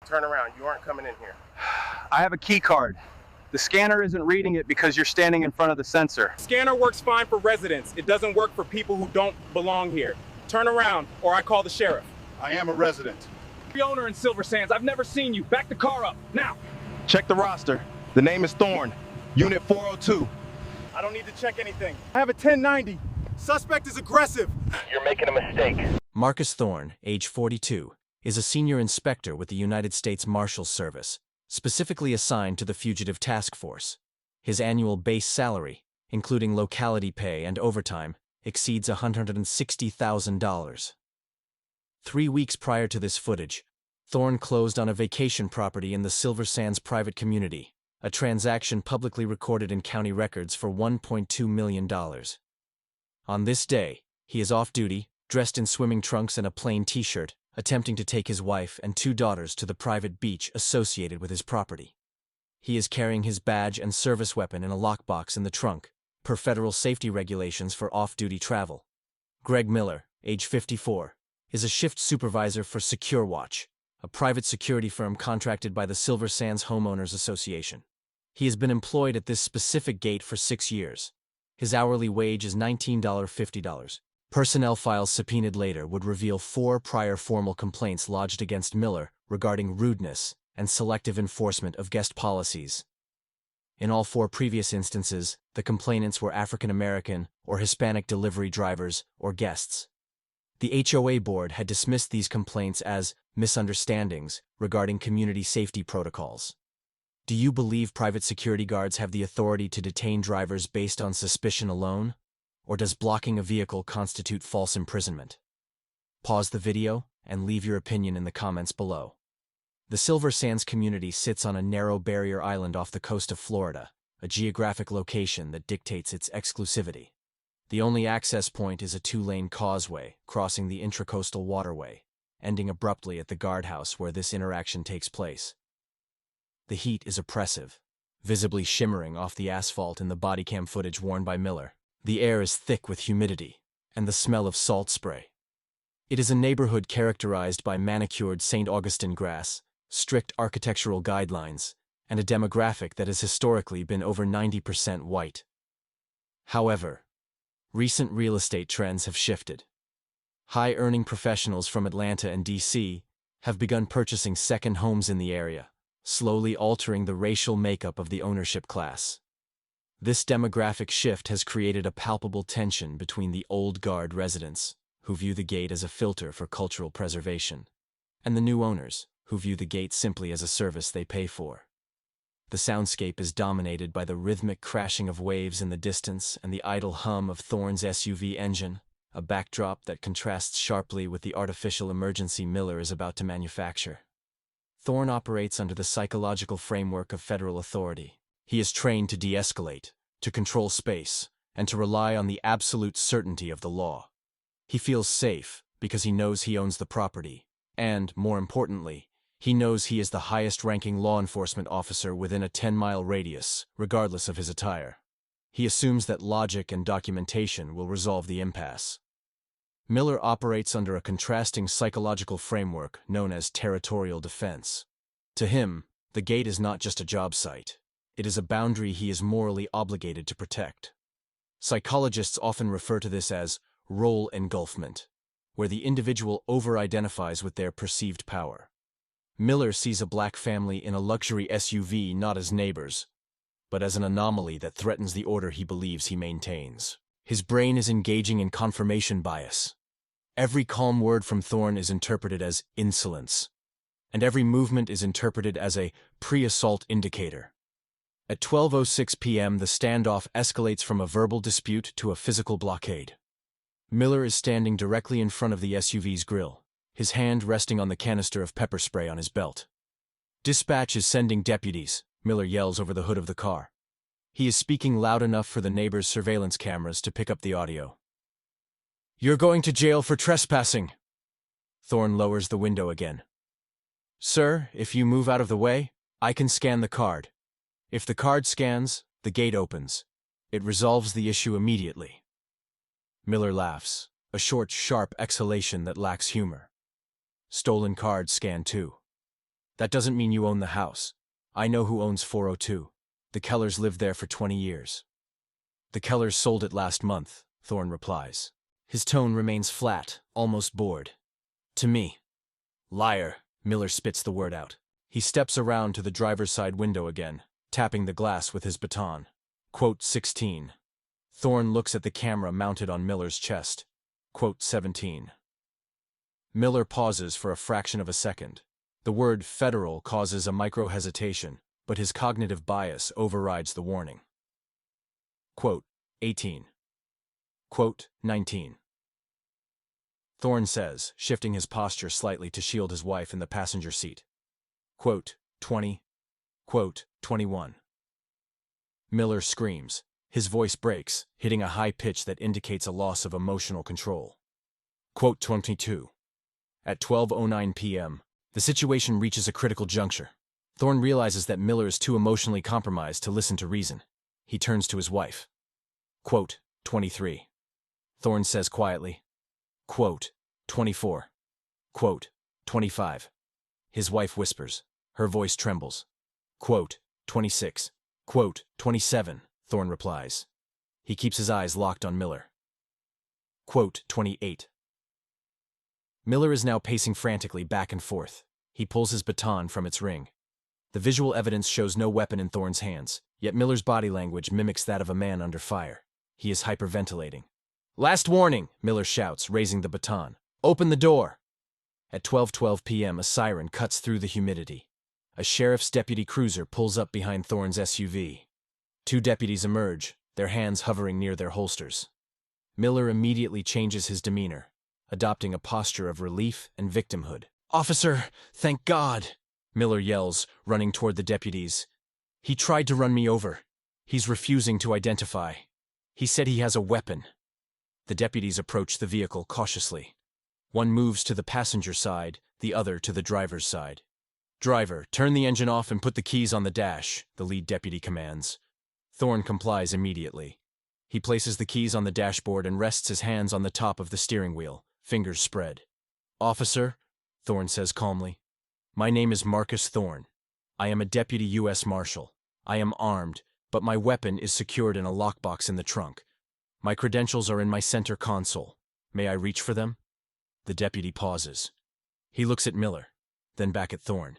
Turn around. You aren't coming in here. I have a key card. The scanner isn't reading it because you're standing in front of the sensor. Scanner works fine for residents. It doesn't work for people who don't belong here. Turn around, or I call the sheriff. I am a resident. The owner in Silver Sands. I've never seen you. Back the car up, now. Check the roster. The name is Thorne. Unit 402. I don't need to check anything. I have a 1090. Suspect is aggressive. You're making a mistake. Marcus Thorne, age 42, is a senior inspector with the United States Marshal Service, specifically assigned to the Fugitive Task Force. His annual base salary, including locality pay and overtime, exceeds $160,000. 3 weeks prior to this footage, Thorne closed on a vacation property in the Silver Sands private community, a transaction publicly recorded in county records for $1.2 million. On this day, he is off-duty, dressed in swimming trunks and a plain t-shirt, attempting to take his wife and 2 daughters to the private beach associated with his property. He is carrying his badge and service weapon in a lockbox in the trunk, per federal safety regulations for off-duty travel. Greg Miller, age 54, is a shift supervisor for Secure Watch, a private security firm contracted by the Silver Sands Homeowners Association. He has been employed at this specific gate for 6 years. His hourly wage is $19.50. Personnel files subpoenaed later would reveal 4 prior formal complaints lodged against Miller regarding rudeness and selective enforcement of guest policies. In all 4 previous instances, the complainants were African American or Hispanic delivery drivers or guests. The HOA board had dismissed these complaints as misunderstandings regarding community safety protocols. Do you believe private security guards have the authority to detain drivers based on suspicion alone? Or does blocking a vehicle constitute false imprisonment? Pause the video and leave your opinion in the comments below. The Silver Sands community sits on a narrow barrier island off the coast of Florida, a geographic location that dictates its exclusivity. The only access point is a 2-lane causeway crossing the intracoastal waterway, ending abruptly at the guardhouse where this interaction takes place. The heat is oppressive, visibly shimmering off the asphalt in the bodycam footage worn by Miller. The air is thick with humidity and the smell of salt spray. It is a neighborhood characterized by manicured St. Augustine grass, strict architectural guidelines, and a demographic that has historically been over 90% white. However, recent real estate trends have shifted. High-earning professionals from Atlanta and D.C. have begun purchasing second homes in the area, slowly altering the racial makeup of the ownership class. This demographic shift has created a palpable tension between the old guard residents, who view the gate as a filter for cultural preservation, and the new owners, who view the gate simply as a service they pay for. The soundscape is dominated by the rhythmic crashing of waves in the distance and the idle hum of Thorne's SUV engine, a backdrop that contrasts sharply with the artificial emergency Miller is about to manufacture. Thorne operates under the psychological framework of federal authority. He is trained to de-escalate, to control space, and to rely on the absolute certainty of the law. He feels safe because he knows he owns the property, and, more importantly, he knows he is the highest-ranking law enforcement officer within a 10-mile radius, regardless of his attire. He assumes that logic and documentation will resolve the impasse. Miller operates under a contrasting psychological framework known as territorial defense. To him, the gate is not just a job site. It is a boundary he is morally obligated to protect. Psychologists often refer to this as role engulfment, where the individual over-identifies with their perceived power. Miller sees a black family in a luxury SUV not as neighbors, but as an anomaly that threatens the order he believes he maintains. His brain is engaging in confirmation bias. Every calm word from Thorne is interpreted as insolence, and every movement is interpreted as a pre-assault indicator. At 12:06 p.m., the standoff escalates from a verbal dispute to a physical blockade. Miller is standing directly in front of the SUV's grille, his hand resting on the canister of pepper spray on his belt. "Dispatch is sending deputies," Miller yells over the hood of the car. He is speaking loud enough for the neighbors' surveillance cameras to pick up the audio. "You're going to jail for trespassing." Thorne lowers the window again. "Sir, if you move out of the way, I can scan the card. If the card scans, the gate opens. It resolves the issue immediately." Miller laughs, a short, sharp exhalation that lacks humor. "Stolen cards scan too." That doesn't mean you own the house. I know who owns 402. The Kellers lived there for 20 years. The Kellers sold it last month, Thorne replies. His tone remains flat, almost bored. To me. Liar, Miller spits the word out. He steps around to the driver's side window again, tapping the glass with his baton. Quote 16. Thorne looks at the camera mounted on Miller's chest. Quote 17. Miller pauses for a fraction of a second. The word federal causes a micro-hesitation, but his cognitive bias overrides the warning. Quote 18. Quote 19. Thorne says, shifting his posture slightly to shield his wife in the passenger seat. Quote 20. Quote 21. Miller screams. His voice breaks, hitting a high pitch that indicates a loss of emotional control. Quote 22. At 12:09 p.m., the situation reaches a critical juncture. Thorne realizes that Miller is too emotionally compromised to listen to reason. He turns to his wife. Quote 23. Thorne says quietly. Quote 24. Quote 25. His wife whispers. Her voice trembles. Quote 26. Quote 27, Thorne replies. He keeps his eyes locked on Miller. Quote 28. Miller is now pacing frantically back and forth. He pulls his baton from its ring. The visual evidence shows no weapon in Thorne's hands, yet Miller's body language mimics that of a man under fire. He is hyperventilating. Last warning, Miller shouts, raising the baton. Open the door! At 12:12 p.m., a siren cuts through the humidity. A sheriff's deputy cruiser pulls up behind Thorne's SUV. Two deputies emerge, their hands hovering near their holsters. Miller immediately changes his demeanor, adopting a posture of relief and victimhood. Officer, thank God! Miller yells, running toward the deputies. He tried to run me over. He's refusing to identify. He said he has a weapon. The deputies approach the vehicle cautiously. One moves to the passenger side, the other to the driver's side. Driver, turn the engine off and put the keys on the dash, the lead deputy commands. Thorne complies immediately. He places the keys on the dashboard and rests his hands on the top of the steering wheel, fingers spread. Officer, Thorne says calmly, my name is Marcus Thorne. I am a deputy U.S. Marshal. I am armed, but my weapon is secured in a lockbox in the trunk. My credentials are in my center console. May I reach for them? The deputy pauses. He looks at Miller, then back at Thorne.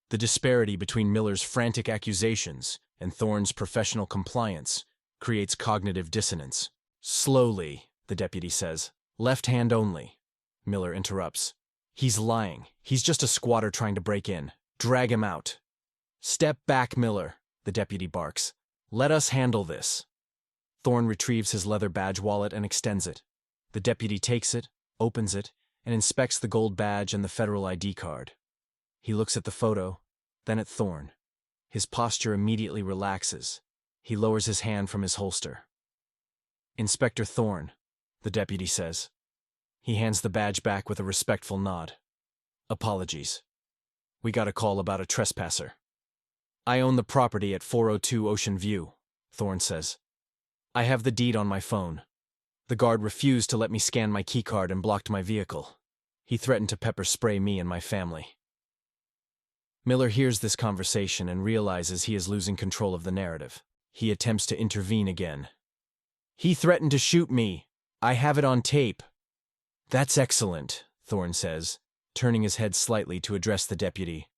The disparity between Miller's frantic accusations and Thorne's professional compliance creates cognitive dissonance. Slowly, the deputy says. Left hand only. Miller interrupts. He's lying. He's just a squatter trying to break in. Drag him out. Step back, Miller, the deputy barks. Let us handle this. Thorne retrieves his leather badge wallet and extends it. The deputy takes it, opens it, and inspects the gold badge and the federal ID card. He looks at the photo, then at Thorne. His posture immediately relaxes. He lowers his hand from his holster. Inspector Thorne, the deputy says. He hands the badge back with a respectful nod. Apologies. We got a call about a trespasser. I own the property at 402 Ocean View, Thorne says. I have the deed on my phone. The guard refused to let me scan my keycard and blocked my vehicle. He threatened to pepper spray me and my family. Miller hears this conversation and realizes he is losing control of the narrative. He attempts to intervene again. He threatened to shoot me. I have it on tape. That's excellent, Thorne says, turning his head slightly to address the deputy.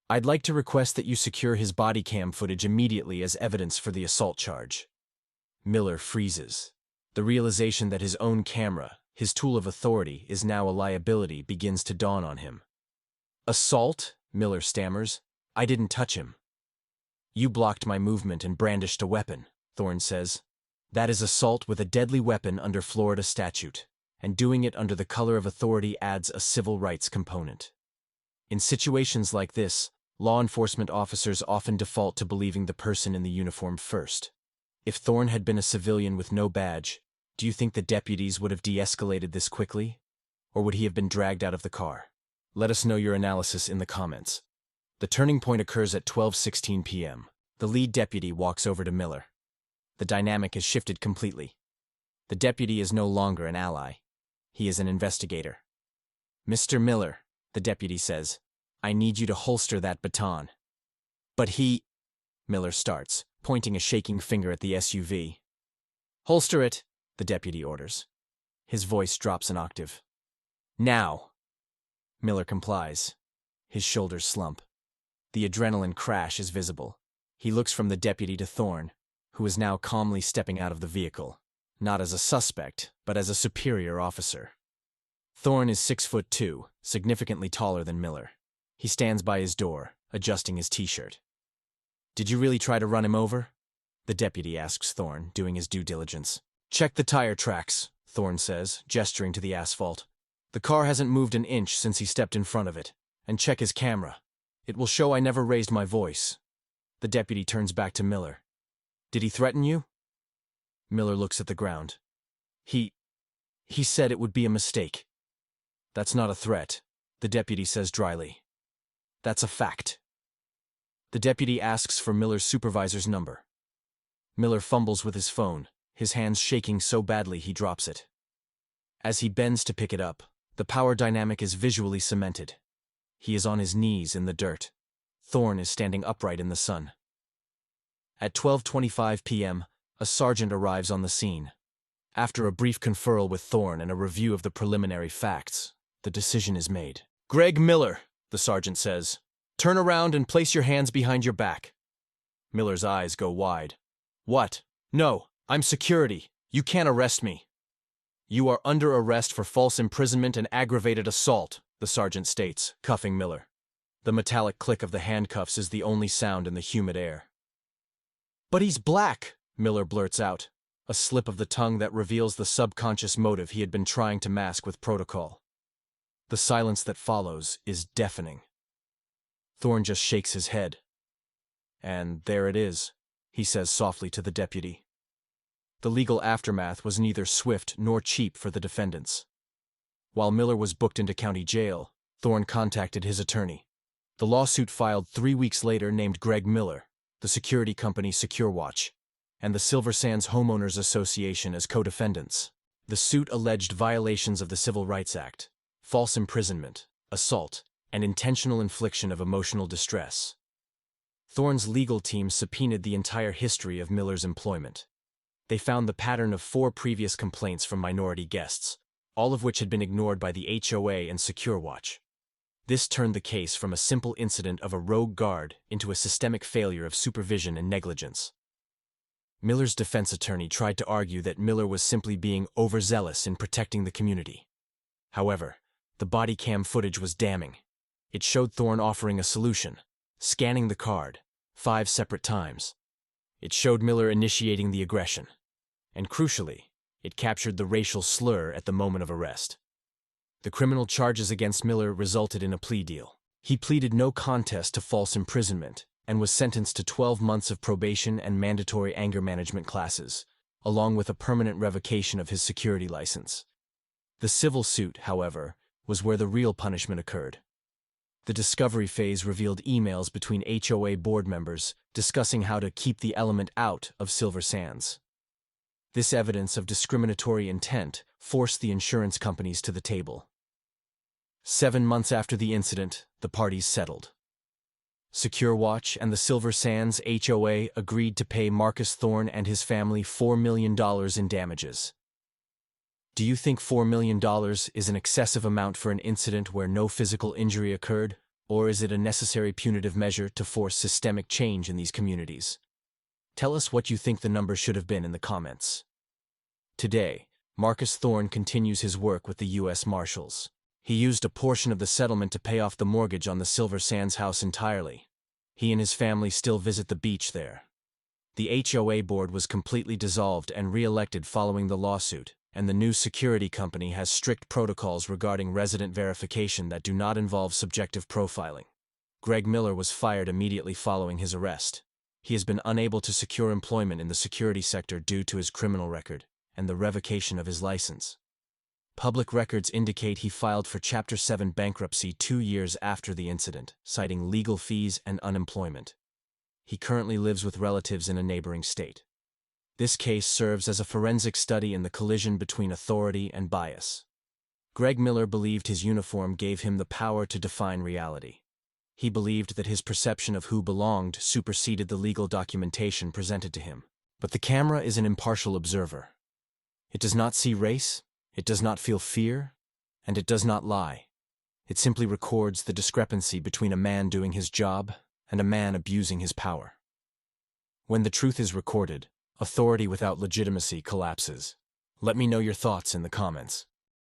I'd like to request that you secure his body cam footage immediately as evidence for the assault charge. Miller freezes. The realization that his own camera, his tool of authority, is now a liability begins to dawn on him. Assault? Miller stammers. I didn't touch him. You blocked my movement and brandished a weapon, Thorne says. That is assault with a deadly weapon under Florida statute, and doing it under the color of authority adds a civil rights component. In situations like this, law enforcement officers often default to believing the person in the uniform first. If Thorne had been a civilian with no badge, do you think the deputies would have de-escalated this quickly? Or would he have been dragged out of the car? Let us know your analysis in the comments. The turning point occurs at 12:16 p.m. The lead deputy walks over to Miller. The dynamic has shifted completely. The deputy is no longer an ally. He is an investigator. Mr. Miller, the deputy says, I need you to holster that baton. But he... Miller starts, pointing a shaking finger at the SUV. Holster it, the deputy orders. His voice drops an octave. Now. Miller complies. His shoulders slump. The adrenaline crash is visible. He looks from the deputy to Thorne, who is now calmly stepping out of the vehicle, not as a suspect, but as a superior officer. Thorne is 6'2", significantly taller than Miller. He stands by his door, adjusting his t-shirt. Did you really try to run him over? The deputy asks Thorne, doing his due diligence. Check the tire tracks, Thorne says, gesturing to the asphalt. The car hasn't moved an inch since he stepped in front of it. And check his camera. It will show I never raised my voice. The deputy turns back to Miller. Did he threaten you? Miller looks at the ground. He said it would be a mistake. That's not a threat, the deputy says dryly. That's a fact. The deputy asks for Miller's supervisor's number. Miller fumbles with his phone, his hands shaking so badly he drops it. As he bends to pick it up, the power dynamic is visually cemented. He is on his knees in the dirt. Thorne is standing upright in the sun. At 12:25 p.m., a sergeant arrives on the scene. After a brief conferral with Thorne and a review of the preliminary facts, the decision is made. Greg Miller, the sergeant says. Turn around and place your hands behind your back. Miller's eyes go wide. What? No, I'm security. You can't arrest me. You are under arrest for false imprisonment and aggravated assault, the sergeant states, cuffing Miller. The metallic click of the handcuffs is the only sound in the humid air. But he's black, Miller blurts out, a slip of the tongue that reveals the subconscious motive he had been trying to mask with protocol. The silence that follows is deafening. Thorne just shakes his head. And there it is, he says softly to the deputy. The legal aftermath was neither swift nor cheap for the defendants. While Miller was booked into county jail, Thorne contacted his attorney. The lawsuit filed 3 weeks later named Greg Miller, the security company SecureWatch, and the Silver Sands Homeowners Association as co-defendants. The suit alleged violations of the Civil Rights Act, false imprisonment, assault, and intentional infliction of emotional distress. Thorne's legal team subpoenaed the entire history of Miller's employment. They found the pattern of 4 previous complaints from minority guests, all of which had been ignored by the HOA and SecureWatch. This turned the case from a simple incident of a rogue guard into a systemic failure of supervision and negligence. Miller's defense attorney tried to argue that Miller was simply being overzealous in protecting the community. However, the body cam footage was damning. It showed Thorne offering a solution, scanning the card, 5 separate times. It showed Miller initiating the aggression. And crucially, it captured the racial slur at the moment of arrest. The criminal charges against Miller resulted in a plea deal. He pleaded no contest to false imprisonment and was sentenced to 12 months of probation and mandatory anger management classes, along with a permanent revocation of his security license. The civil suit, however, was where the real punishment occurred. The discovery phase revealed emails between HOA board members discussing how to keep the element out of Silver Sands. This evidence of discriminatory intent forced the insurance companies to the table. 7 months after the incident, the parties settled. SecureWatch and the Silver Sands HOA agreed to pay Marcus Thorne and his family $4 million in damages. Do you think $4 million is an excessive amount for an incident where no physical injury occurred, or is it a necessary punitive measure to force systemic change in these communities? Tell us what you think the number should have been in the comments. Today, Marcus Thorne continues his work with the U.S. Marshals. He used a portion of the settlement to pay off the mortgage on the Silver Sands house entirely. He and his family still visit the beach there. The HOA board was completely dissolved and re-elected following the lawsuit, and the new security company has strict protocols regarding resident verification that do not involve subjective profiling. Greg Miller was fired immediately following his arrest. He has been unable to secure employment in the security sector due to his criminal record and the revocation of his license. Public records indicate he filed for Chapter 7 bankruptcy 2 years after the incident, citing legal fees and unemployment. He currently lives with relatives in a neighboring state. This case serves as a forensic study in the collision between authority and bias. Greg Miller believed his uniform gave him the power to define reality. He believed that his perception of who belonged superseded the legal documentation presented to him. But the camera is an impartial observer. It does not see race, it does not feel fear, and it does not lie. It simply records the discrepancy between a man doing his job and a man abusing his power. When the truth is recorded, authority without legitimacy collapses. Let me know your thoughts in the comments.